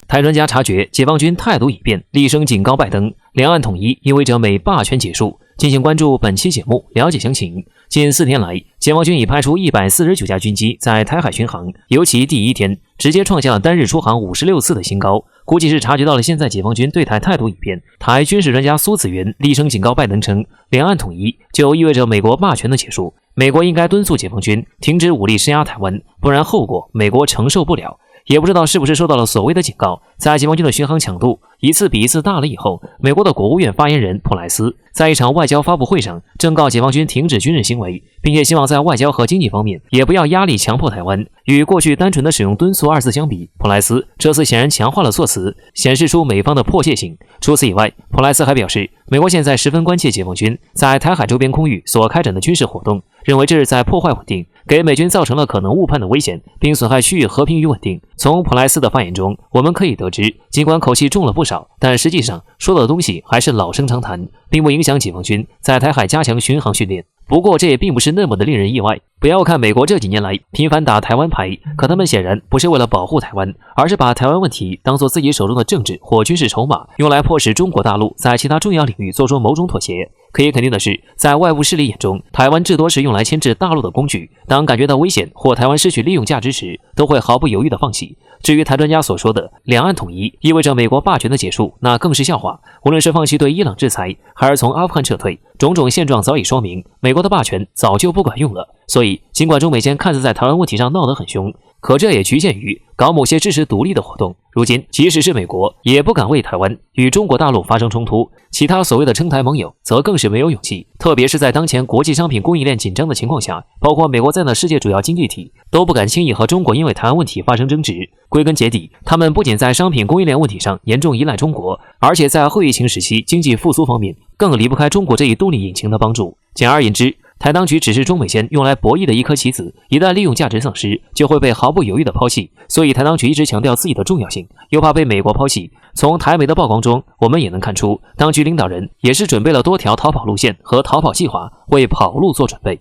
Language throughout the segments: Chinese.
台专家察觉解放军态度已变，厉声警告拜登，两岸统一意味着美霸权结束。敬请关注本期节目，了解详情。近4天来，解放军已派出149架军机在台海巡航，尤其第一天直接创下了单日出航56次的新高，估计是察觉到了现在解放军对台态度已变。台军事专家苏子元厉声警告拜登称，两岸统一就意味着美国霸权的结束，美国应该敦促解放军停止武力施压台湾，不然后果美国承受不了。也不知道是不是受到了所谓的警告，在解放军的巡航强度一次比一次大了以后，美国的国务院发言人普莱斯在一场外交发布会上正告解放军停止军事行为，并且希望在外交和经济方面也不要压力强迫台湾。与过去单纯的使用敦促二字相比，普莱斯这次显然强化了措辞，显示出美方的迫切性。除此以外，普莱斯还表示，美国现在十分关切解放军在台海周边空域所开展的军事活动，认为这是在破坏稳定，给美军造成了可能误判的危险，并损害区域和平与稳定。从普莱斯的发言中，我们可以得知，尽管口气重了不少，但实际上说的东西还是老生常谈，并不影响解放军在台海加强巡航训练。不过这也并不是那么的令人意外。不要看美国这几年来频繁打台湾牌，可他们显然不是为了保护台湾，而是把台湾问题当作自己手中的政治或军事筹码，用来迫使中国大陆在其他重要领域做出某种妥协。可以肯定的是，在外部势力眼中，台湾至多是用来牵制大陆的工具，当感觉到危险或台湾失去利用价值时，都会毫不犹豫地放弃。至于台专家所说的两岸统一意味着美国霸权的结束，那更是笑话。无论是放弃对伊朗制裁，还是从阿富汗撤退，种种现状早已说明，美国的霸权早就不管用了。所以，尽管中美间看似在台湾问题上闹得很凶，可这也局限于搞某些支持独立的活动。如今，即使是美国，也不敢为台湾与中国大陆发生冲突，其他所谓的称台盟友则更是没有勇气。特别是在当前国际商品供应链紧张的情况下，包括美国在内的世界主要经济体都不敢轻易和中国因为台湾问题发生争执。归根结底，他们不仅在商品供应链问题上严重依赖中国，而且在后疫情时期经济复苏方面更离不开中国这一动力引擎的帮助。简而言之，台当局只是中美间用来博弈的一颗棋子，一旦利用价值丧失，就会被毫不犹豫地抛弃。所以台当局一直强调自己的重要性，又怕被美国抛弃。从台媒的曝光中，我们也能看出，当局领导人也是准备了多条逃跑路线和逃跑计划，为跑路做准备。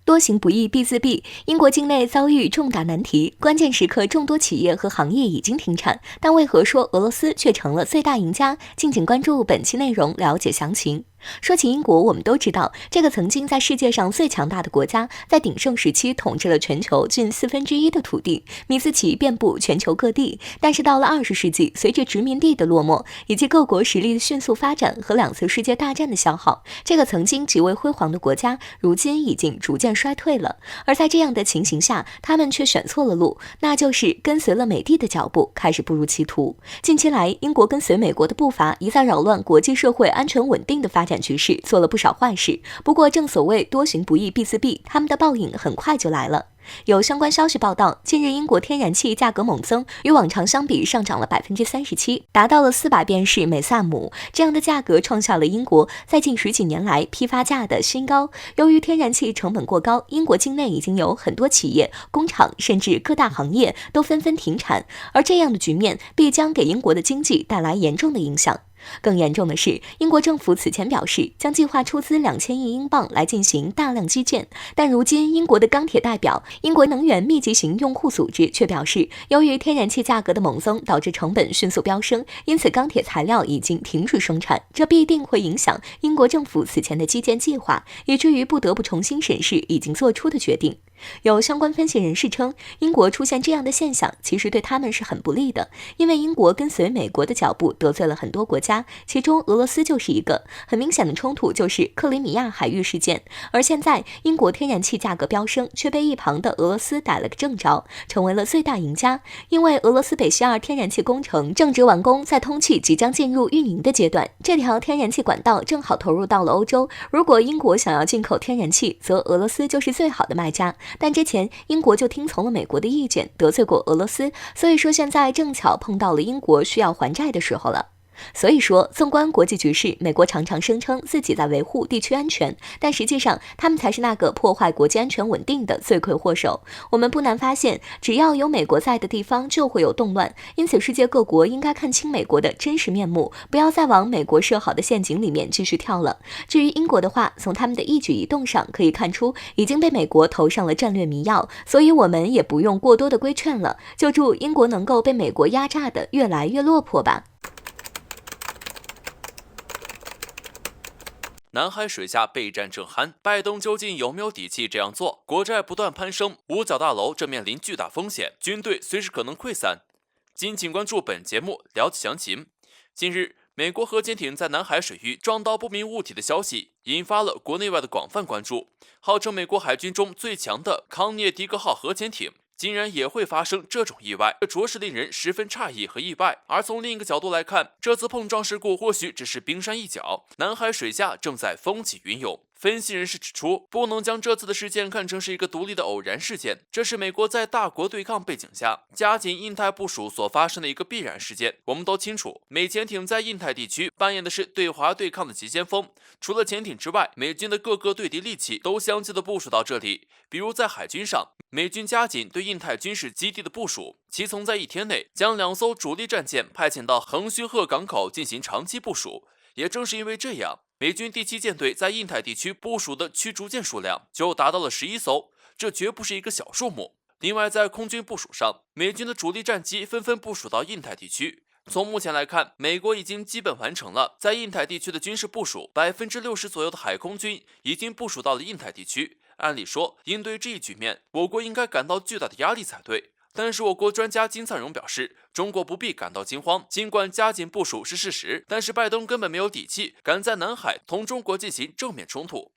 多行不义必自毙，英国境内遭遇重大难题，关键时刻众多企业和行业已经停产，但为何说俄罗斯却成了最大赢家？敬请关注本期内容，了解详情。说起英国，我们都知道，这个曾经在世界上最强大的国家，在鼎盛时期统治了全球近1/4的土地，米字旗遍布全球各地。但是到了20世纪，随着殖民地的落寞，以及各国实力的迅速发展和2次世界大战的消耗，这个曾经极为辉煌的国家，如今已经逐渐衰退了。而在这样的情形下，他们却选错了路，那就是跟随了美帝的脚步，开始步入歧途。近期来，英国跟随美国的步伐，一再扰乱国际社会安全稳定的发展局势，做了不少坏事。不过正所谓多行不义必自毙，他们的报应很快就来了。有相关消息报道，近日英国天然气价格猛增，与往常相比上涨了37%，达到了400便士每萨姆。这样的价格创下了英国在近10几年来批发价的新高。由于天然气成本过高，英国境内已经有很多企业、工厂甚至各大行业都纷纷停产，而这样的局面必将给英国的经济带来严重的影响。更严重的是，英国政府此前表示将计划出资2000亿英镑来进行大量基建，但如今英国的钢铁代表英国能源密集型用户组织却表示，由于天然气价格的猛增导致成本迅速飙升，因此钢铁材料已经停止生产，这必定会影响英国政府此前的基建计划，以至于不得不重新审视已经做出的决定。有相关分析人士称，英国出现这样的现象其实对他们是很不利的，因为英国跟随美国的脚步得罪了很多国家，其中俄罗斯就是一个。很明显的冲突就是克里米亚海域事件，而现在英国天然气价格飙升，却被一旁的俄罗斯逮了个正着，成为了最大赢家。因为俄罗斯北溪2天然气工程正值完工，在通气即将进入运营的阶段，这条天然气管道正好投入到了欧洲。如果英国想要进口天然气，则俄罗斯就是最好的卖家。但之前英国就听从了美国的意见，得罪过俄罗斯，所以说现在正巧碰到了英国需要还债的时候了。所以说，纵观国际局势，美国常常声称自己在维护地区安全，但实际上他们才是那个破坏国际安全稳定的罪魁祸首。我们不难发现，只要有美国在的地方就会有动乱，因此世界各国应该看清美国的真实面目，不要再往美国设好的陷阱里面继续跳了。至于英国的话，从他们的一举一动上可以看出，已经被美国投上了战略迷药，所以我们也不用过多的规劝了，就祝英国能够被美国压榨的越来越落魄吧。南海水下备战正酣，拜登究竟有没有底气这样做？国债不断攀升，五角大楼正面临巨大风险，军队随时可能溃散。敬请关注本节目，了解详情。近日，美国核潜艇在南海水域撞到不明物体的消息，引发了国内外的广泛关注。号称美国海军中最强的康涅狄格号核潜艇，竟然也会发生这种意外，这着实令人十分诧异和意外。而从另一个角度来看，这次碰撞事故或许只是冰山一角，南海水下正在风起云涌。分析人士指出，不能将这次的事件看成是一个独立的偶然事件，这是美国在大国对抗背景下加紧印太部署所发生的一个必然事件。我们都清楚，美潜艇在印太地区扮演的是对华对抗的急先锋，除了潜艇之外，美军的各个对敌利器都相继的部署到这里。比如在海军上，美军加紧对印太军事基地的部署，其从在一天内将2艘主力战舰派遣到横须贺港口进行长期部署。也正是因为这样，美军第7舰队在印太地区部署的驱逐舰数量就达到了11艘，这绝不是一个小数目。另外，在空军部署上，美军的主力战机纷纷部署到印太地区。从目前来看，美国已经基本完成了在印太地区的军事部署，60%左右的海空军已经部署到了印太地区。按理说，应对这一局面，我国应该感到巨大的压力才对。但是我国专家金灿荣表示，中国不必感到惊慌，尽管加紧部署是事实，但是拜登根本没有底气敢在南海同中国进行正面冲突。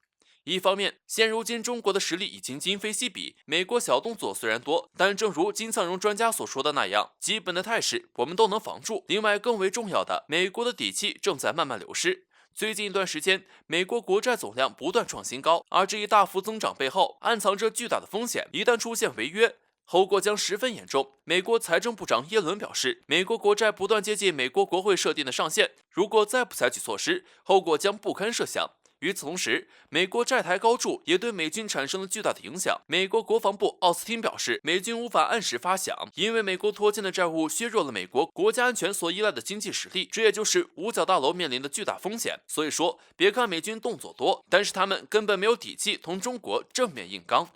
一方面，现如今中国的实力已经今非昔比，美国小动作虽然多，但正如金灿荣专家所说的那样，基本的态势我们都能防住。另外，更为重要的，美国的底气正在慢慢流失。最近一段时间，美国国债总量不断创新高，而这一大幅增长背后暗藏着巨大的风险，一旦出现违约，后果将十分严重。美国财政部长耶伦表示，美国国债不断接近美国国会设定的上限，如果再不采取措施，后果将不堪设想。与此同时，美国债台高筑也对美军产生了巨大的影响。美国国防部奥斯汀表示，美军无法按时发饷，因为美国拖欠的债务削弱了美国国家安全所依赖的经济实力，这也就是五角大楼面临的巨大风险。所以说，别看美军动作多，但是他们根本没有底气同中国正面硬刚。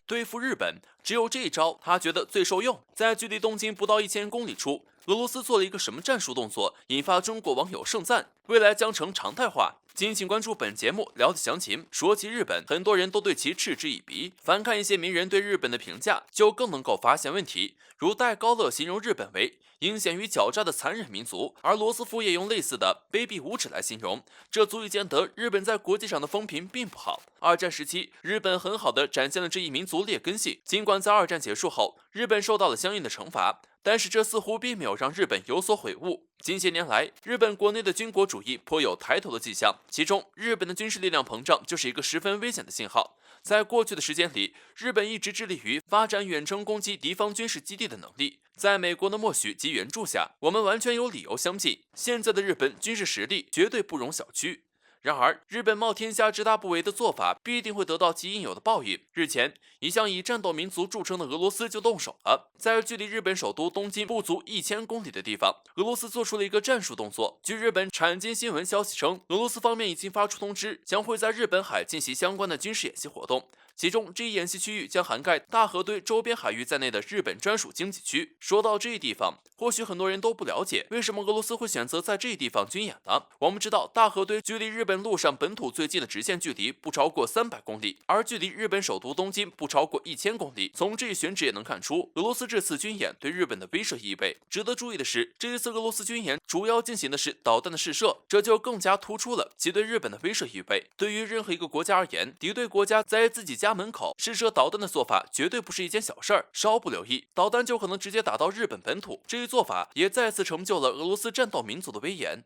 对付日本，只有这一招他觉得最受用。在距离东京不到1000公里处，俄罗斯做了一个什么战术动作，引发中国网友盛赞，未来将成常态化。敬请关注本节目，了解详情。说起日本，很多人都对其嗤之以鼻，翻看一些名人对日本的评价，就更能够发现问题。如戴高乐形容日本为阴险与狡诈的残忍民族，而罗斯福也用类似的卑鄙无耻来形容，这足以见得日本在国际上的风评并不好。二战时期，日本很好的展现了这一民族劣根性，尽管在二战结束后，日本受到了相应的惩罚，但是这似乎并没有让日本有所悔悟。近些年来，日本国内的军国主义颇有抬头的迹象，其中日本的军事力量膨胀就是一个十分危险的信号。在过去的时间里，日本一直致力于发展远程攻击敌方军事基地的能力，在美国的默许及援助下，我们完全有理由相信，现在的日本军事实力绝对不容小觑。然而，日本冒天下之大不韪的做法必定会得到其应有的报应。日前，一向以战斗民族著称的俄罗斯就动手了。在距离日本首都东京不足1000公里的地方，俄罗斯做出了一个战术动作。据日本产经新闻消息称，俄罗斯方面已经发出通知，将会在日本海进行相关的军事演习活动。其中，这一演习区域将涵盖大和堆周边海域在内的日本专属经济区。说到这一地方，或许很多人都不了解，为什么俄罗斯会选择在这一地方军演呢？我们知道，大和堆距离日本陆上本土最近的直线距离不超过300公里，而距离日本首都东京不超过1000公里。从这一选址也能看出，俄罗斯这次军演对日本的威慑意味。值得注意的是，这一次俄罗斯军演主要进行的是导弹的试射，这就更加突出了其对日本的威慑意味。对于任何一个国家而言，敌对国家在自己家门口试射导弹的做法绝对不是一件小事儿，稍不留意，导弹就可能直接打到日本本土。这一做法也再次成就了俄罗斯战斗民族的威严。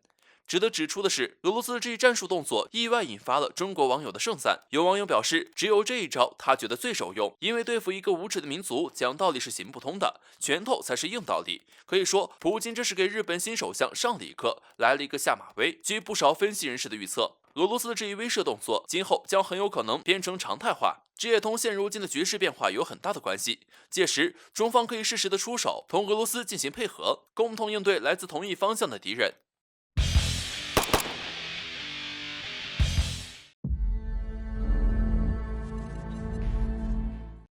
值得指出的是，俄罗斯这一战术动作意外引发了中国网友的盛赞。有网友表示，只有这一招他觉得最受用，因为对付一个无耻的民族，讲道理是行不通的，拳头才是硬道理。可以说，普京这是给日本新首相上了一课，来了一个下马威。据不少分析人士的预测，俄罗斯的这一威慑动作，今后将很有可能变成常态化。这也同现如今的局势变化有很大的关系。届时，中方可以适时的出手，同俄罗斯进行配合，共同应对来自同一方向的敌人。